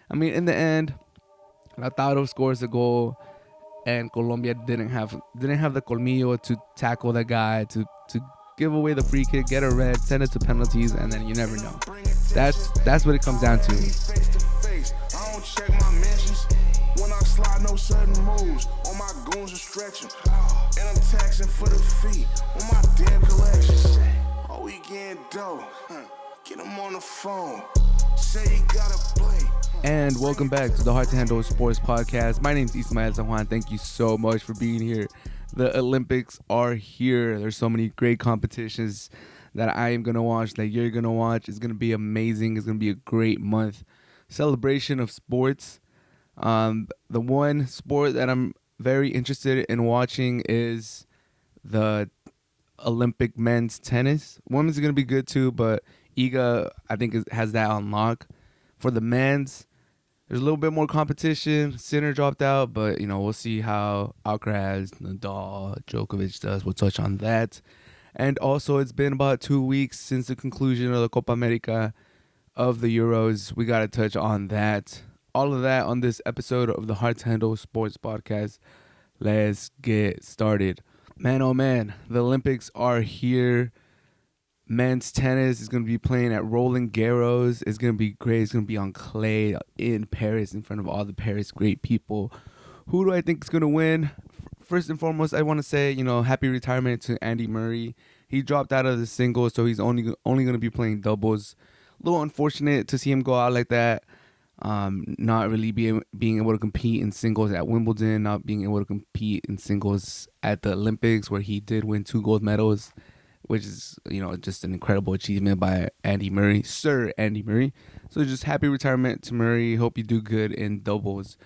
I mean, in the end, Lautaro scores a goal, and Colombia didn't have the colmillo to tackle the guy to give away the free kick, get a red, send it to penalties, and then you never know. That's what it comes down to. I don't check my mentions. When I slide, no sudden moves. All my goons are stretching. And I'm taxing for the fee on my damn collections. Oh, we getting dough. Get him on the phone. Say he gotta play. And welcome back to the Hard to Handle Sports Podcast. My name is Ismael San Juan. Thank you so much for being here. The Olympics are here. There's so many great competitions that I am going to watch, that you're going to watch. It's going to be amazing. It's going to be a great month. Celebration of sports. The one sport that I'm very interested in watching is the Olympic men's tennis. Women's is going to be good too, but Iga, I think, has that on lock. For the men's, there's a little bit more competition. Sinner dropped out, but we'll see how Alcaraz, Nadal, Djokovic does. We'll touch on that. And also, it's been about 2 weeks since the conclusion of the Copa America of the Euros. We got to touch on that. All of that on this episode of the Hard to Handle Sports Podcast. Let's get started. Man, oh man, the Olympics are here. Men's tennis is going to be playing at Roland Garros. It's going to be great. It's going to be on clay in Paris in front of all the Paris great people. Who do I think is going to win? First and foremost, I want to say, happy retirement to Andy Murray. He dropped out of the singles, so he's only going to be playing doubles. A little unfortunate to see him go out like that. Not really being able to compete in singles at Wimbledon, not being able to compete in singles at the Olympics, where he did win 2 gold medals, which is, just an incredible achievement by Andy Murray, Sir Andy Murray. So just happy retirement to Murray. Hope you do good in doubles.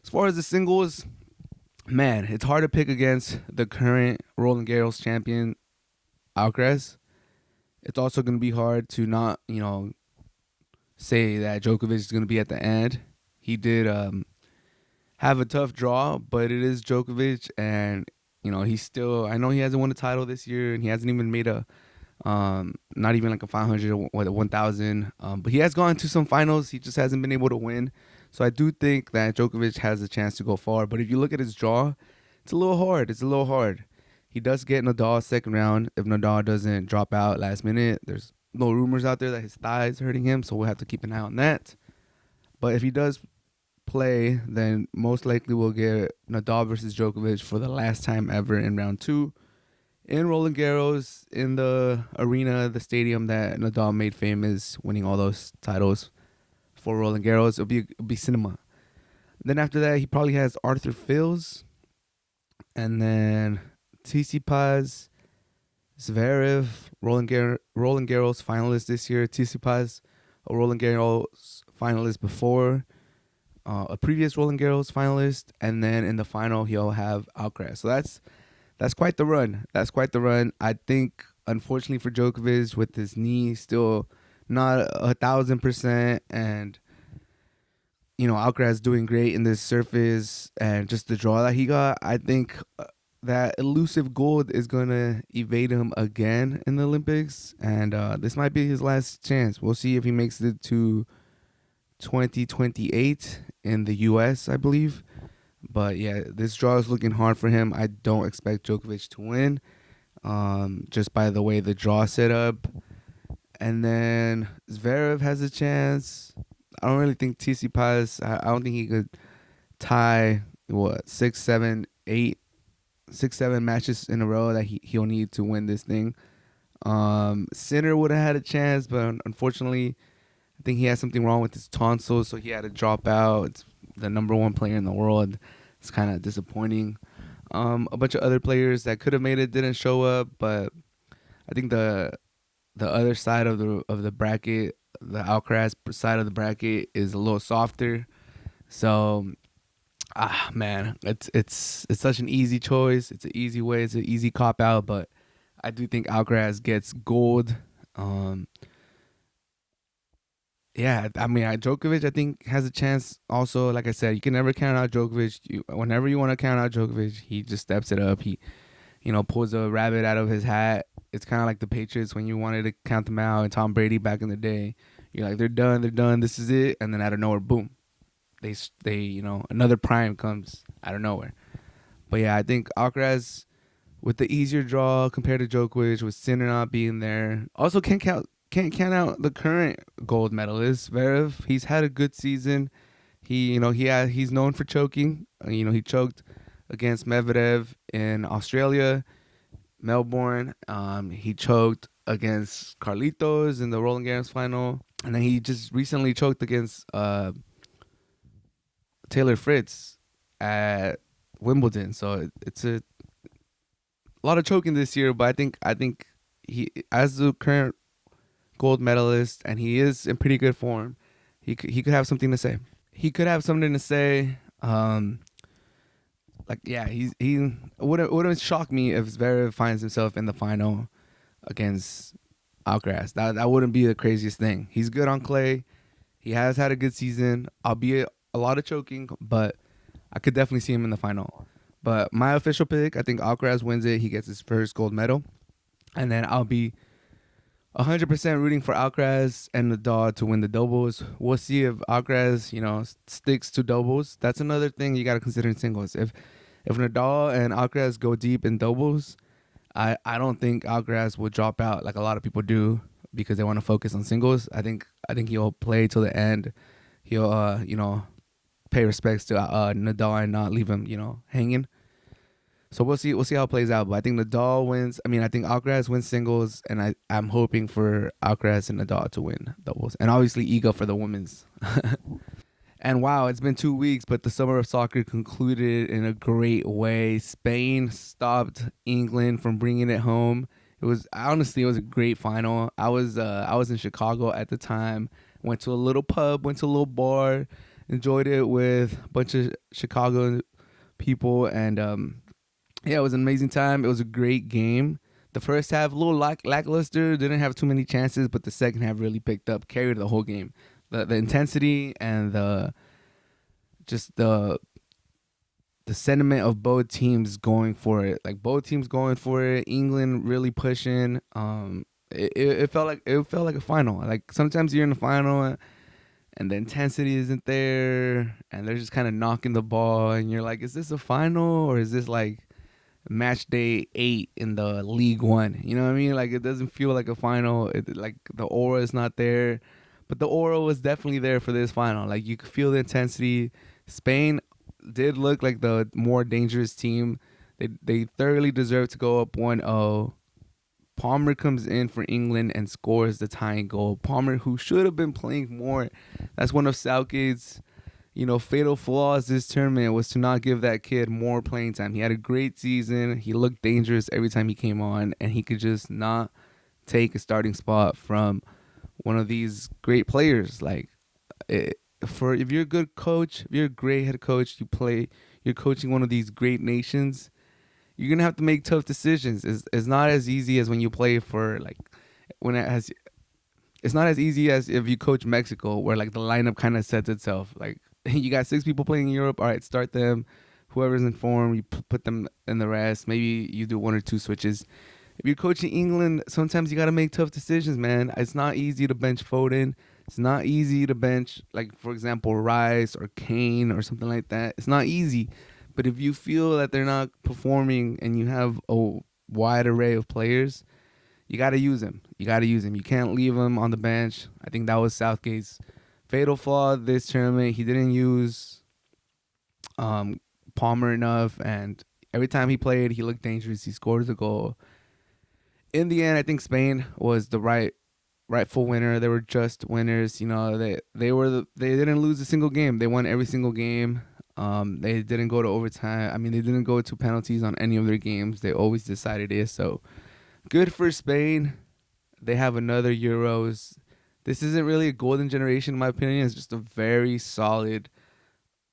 As far as the singles, man, it's hard to pick against the current Roland Garros champion, Alcaraz. It's also going to be hard to not, say that Djokovic is going to be at the end. He did have a tough draw, but it is Djokovic, and he's still, I know he hasn't won a title this year, and he hasn't even made a, not even like a 500 or 1,000. But he has gone to some finals. He just hasn't been able to win. So I do think that Djokovic has a chance to go far. But if you look at his draw, it's a little hard. He does get Nadal second round. If Nadal doesn't drop out last minute, there's no rumors out there that his thigh is hurting him. So we'll have to keep an eye on that. But if he does play, then most likely we'll get Nadal versus Djokovic for the last time ever in round 2 in Roland Garros, in the arena, the stadium that Nadal made famous, winning all those titles for Roland Garros. It'll be cinema. Then after that, he probably has Arthur Fils, and then Tsitsipas, Zverev, Roland Garros finalist this year. Tsitsipas, a Roland Garros finalist before, a previous Roland Garros finalist, and then in the final he'll have Alcaraz. So that's quite the run. I think, unfortunately for Djokovic, with his knee still not 1,000%, and Alcaraz doing great in this surface, and just the draw that he got, I think that elusive gold is gonna evade him again in the Olympics, and this might be his last chance. We'll see if he makes it to 2028 in the US, I believe. But yeah, this draw is looking hard for him. I don't expect Djokovic to win, just by the way the draw set up. And then Zverev has a chance. I don't really think Tsitsipas, I don't think he could tie 6, 7 matches in a row that he'll need to win this thing. Sinner would have had a chance, but unfortunately, I think he had something wrong with his tonsils, so he had to drop out. It's the number 1 player in the world. It's kind of disappointing. A bunch of other players that could have made it didn't show up, but I think the other side of the bracket, the Alcaraz side of the bracket, is a little softer. So, man, it's such an easy choice. It's an easy way. It's an easy cop out, but I do think Alcaraz gets gold. Yeah, I mean, Djokovic, I think, has a chance also. Like I said, you can never count out Djokovic. Whenever you want to count out Djokovic, he just steps it up. He, pulls a rabbit out of his hat. It's kind of like the Patriots when you wanted to count them out, and Tom Brady back in the day. You're like, they're done, this is it. And then out of nowhere, boom, another prime comes out of nowhere. But yeah, I think Alcaraz with the easier draw compared to Djokovic, with Sinner not being there. Also can't count out the current gold medalist Zverev. He's had a good season. He's known for choking. He choked against Medvedev in Australia, Melbourne. He choked against Carlitos in the Roland Garros final, and then he just recently choked against Taylor Fritz at Wimbledon. So it's a lot of choking this year, but I think he, as the current gold medalist, and he is in pretty good form, he could have something to say. He could have something to say. He wouldn't shock me if Zverev finds himself in the final against Alcaraz. That wouldn't be the craziest thing. He's good on clay. He has had a good season, albeit a lot of choking, but I could definitely see him in the final. But my official pick, I think Alcaraz wins it. He gets his first gold medal. And then I'll be 100% rooting for Alcaraz and Nadal to win the doubles. We'll see if Alcaraz, sticks to doubles. That's another thing you got to consider in singles. If Nadal and Alcaraz go deep in doubles, I don't think Alcaraz will drop out like a lot of people do because they want to focus on singles. I think he'll play till the end. He'll pay respects to Nadal and not leave him hanging. So we'll see how it plays out. But I think Nadal wins. I think Alcaraz wins singles, and I'm hoping for Alcaraz and Nadal to win doubles, and obviously Iga for the women's. And wow, it's been 2 weeks, but the summer of soccer concluded in a great way. Spain stopped England from bringing it home. It was a great final. I was in Chicago at the time. Went to a little pub, went to a little bar, enjoyed it with a bunch of Chicago people, and it was an amazing time. It was a great game. The first half a little lackluster, didn't have too many chances, but the second half really picked up, carried the whole game. The intensity and the sentiment of both teams going for it. Like both teams going for it. England really pushing. It felt like a final. Like sometimes you're in the final and the intensity isn't there, and they're just kind of knocking the ball, and you're like, is this a final or is this like match day 8 in the League One? You know what I mean? Like it doesn't feel like a final. Like the aura is not there. But the aura was definitely there for this final. Like you could feel the intensity. Spain did look like the more dangerous team. They thoroughly deserved to go up 1-0. Palmer comes in for England and scores the tying goal. Palmer, who should have been playing more. That's one of Southgate's, fatal flaws this tournament, was to not give that kid more playing time. He had a great season. He looked dangerous every time he came on, and he could just not take a starting spot from one of these great players. Like, if you're a good coach, if you're a great head coach, you're coaching one of these great nations, you're gonna have to make tough decisions. It's not as easy as when you play for it's not as easy as if you coach Mexico, where like the lineup kind of sets itself. Like you got 6 people playing in Europe. All right, start them. Whoever's in form, you put them in the rest. Maybe you do 1 or 2 switches. If you're coaching England, sometimes you got to make tough decisions, man. It's not easy to bench Foden. It's not easy to bench, like, for example, Rice or Kane or something like that. It's not easy. But if you feel that they're not performing and you have a wide array of players, you got to use them. You can't leave them on the bench. I think that was Southgate's fatal flaw this tournament. He didn't use Palmer enough, and every time he played, he looked dangerous. He scored the goal. In the end, I think Spain was the rightful winner. They were just winners. They didn't lose a single game. They won every single game. They didn't go to overtime. They didn't go to penalties on any of their games. They always decided it. So good for Spain. They have another Euros. This isn't really a golden generation, in my opinion. It's just a very solid,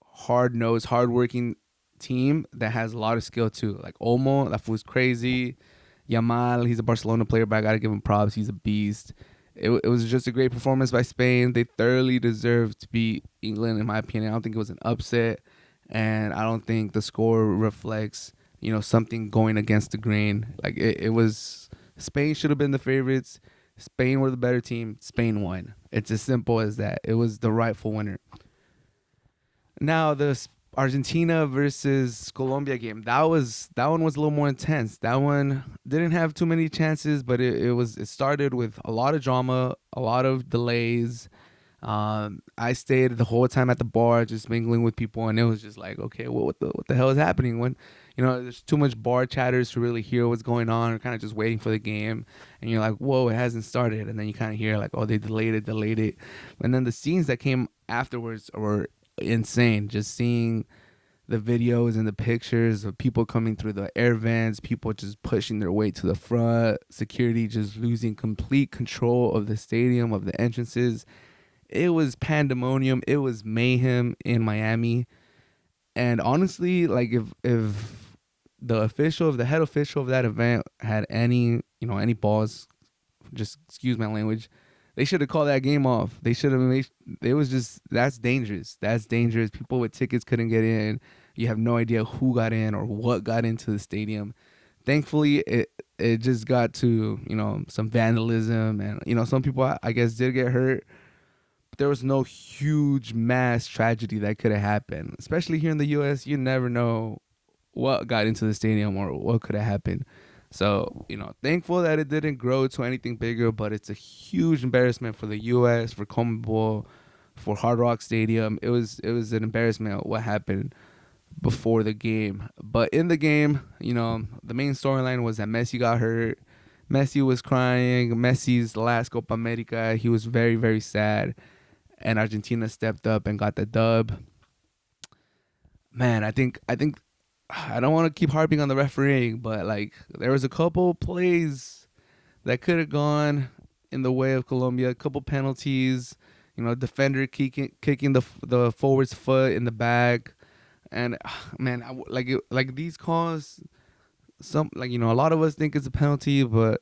hard-nosed, hard-working team that has a lot of skill too. Like Olmo, that fool's crazy. Yamal, he's a Barcelona player, but I got to give him props. He's a beast. It was just a great performance by Spain. They thoroughly deserved to beat England, in my opinion. I don't think it was an upset, and I don't think the score reflects, something going against the grain. Like it was, Spain should have been the favorites. Spain were the better team. Spain won. It's as simple as that. It was the rightful winner. Now the Argentina versus Colombia game, that one was a little more intense. That one didn't have too many chances, but it started with a lot of drama, a lot of delays. I stayed the whole time at the bar, just mingling with people, and it was just like, okay, well, what the hell is happening? When there's too much bar chatters to really hear what's going on, or kind of just waiting for the game, and you're like, whoa, it hasn't started, and then you kind of hear like, oh, they delayed it, and then the scenes that came afterwards were insane. Just seeing the videos and the pictures of people coming through the air vents, people just pushing their way to the front, security just losing complete control of the stadium, of the entrances. It was pandemonium. It was mayhem in Miami. And honestly, like if the head official of that event had any balls, just excuse my language, they should have called that game off. They should have made it was just that's dangerous. That's dangerous. People with tickets couldn't get in. You have no idea who got in or what got into the stadium. Thankfully, it just got to, some vandalism, and some people I guess did get hurt. There was no huge mass tragedy that could have happened. Especially here in the U.S., you never know what got into the stadium or what could have happened. So, thankful that it didn't grow to anything bigger, but it's a huge embarrassment for the U.S., for CONMEBOL, for Hard Rock Stadium. It was an embarrassment what happened before the game. But in the game, the main storyline was that Messi got hurt. Messi was crying. Messi's last Copa America. He was very, very sad. And Argentina stepped up and got the dub. Man, I think I don't want to keep harping on the refereeing, but like there was a couple plays that could have gone in the way of Colombia. A couple penalties, defender kicking the forward's foot in the back, and man, like these calls. A lot of us think it's a penalty, but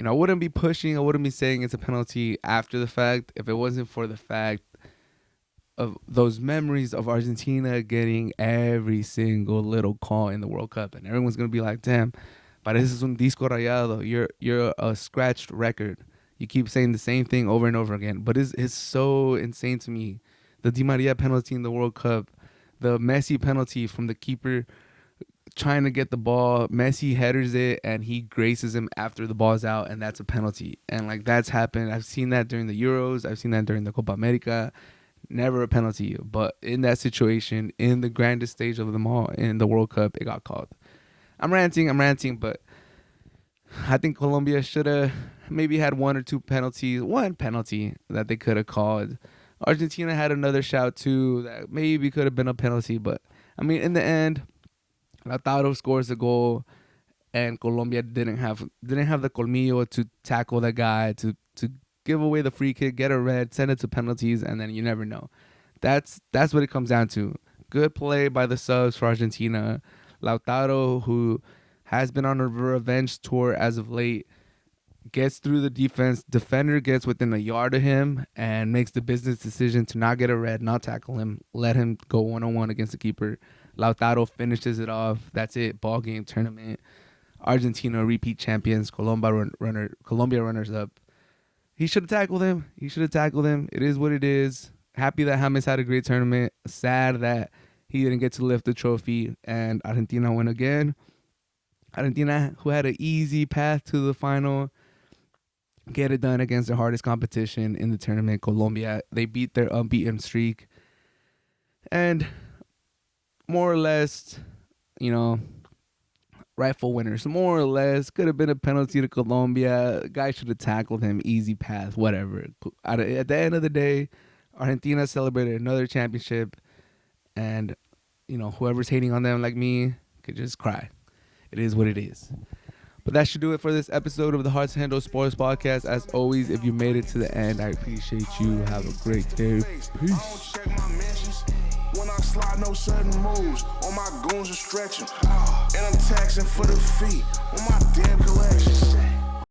I wouldn't be pushing. I wouldn't be saying it's a penalty after the fact if it wasn't for the fact of those memories of Argentina getting every single little call in the World Cup, and everyone's gonna be like, "Damn, pareces un disco rayado. You're a scratched record. You keep saying the same thing over and over again." But it's so insane to me. The Di Maria penalty in the World Cup, the Messi penalty from the keeper trying to get the ball, Messi headers it and he graces him after the ball's out, and that's a penalty. And like that's happened. I've seen that during the Euros. I've seen that during the Copa America. Never a penalty, but in that situation, in the grandest stage of them all, in the World Cup, it got called. I'm ranting, but I think Colombia should have maybe had one penalty that they could have called. Argentina had another shout too that maybe could have been a penalty, but I mean, in the end, Lautaro scores a goal, and Colombia didn't have the colmillo to tackle the guy, to give away the free kick, get a red, send it to penalties, and then you never know. That's what it comes down to. Good play by the subs for Argentina. Lautaro, who has been on a revenge tour as of late, gets through the defense. Defender gets within a yard of him and makes the business decision to not get a red, not tackle him, let him go one-on-one against the keeper. Lautaro finishes it off. That's it. Ball game, tournament. Argentina repeat champions. Colombia runners up. He should have tackled him. It is what it is. Happy that James had a great tournament. Sad that he didn't get to lift the trophy, and Argentina won again. Argentina, who had an easy path to the final, get it done against the hardest competition in the tournament, Colombia. They beat their unbeaten streak. And more or less, rightful winners. More or less, could have been a penalty to Colombia. Guy should have tackled him. Easy path, whatever. At the end of the day, Argentina celebrated another championship, and whoever's hating on them like me could just cry. It is what it is. But that should do it for this episode of the Hard to Handle Sports Podcast. As always, if you made it to the end, I appreciate you. Have a great day. Peace. When I slide, no sudden moves. All my goons are stretching. And I'm taxing for the feet on my damn collection.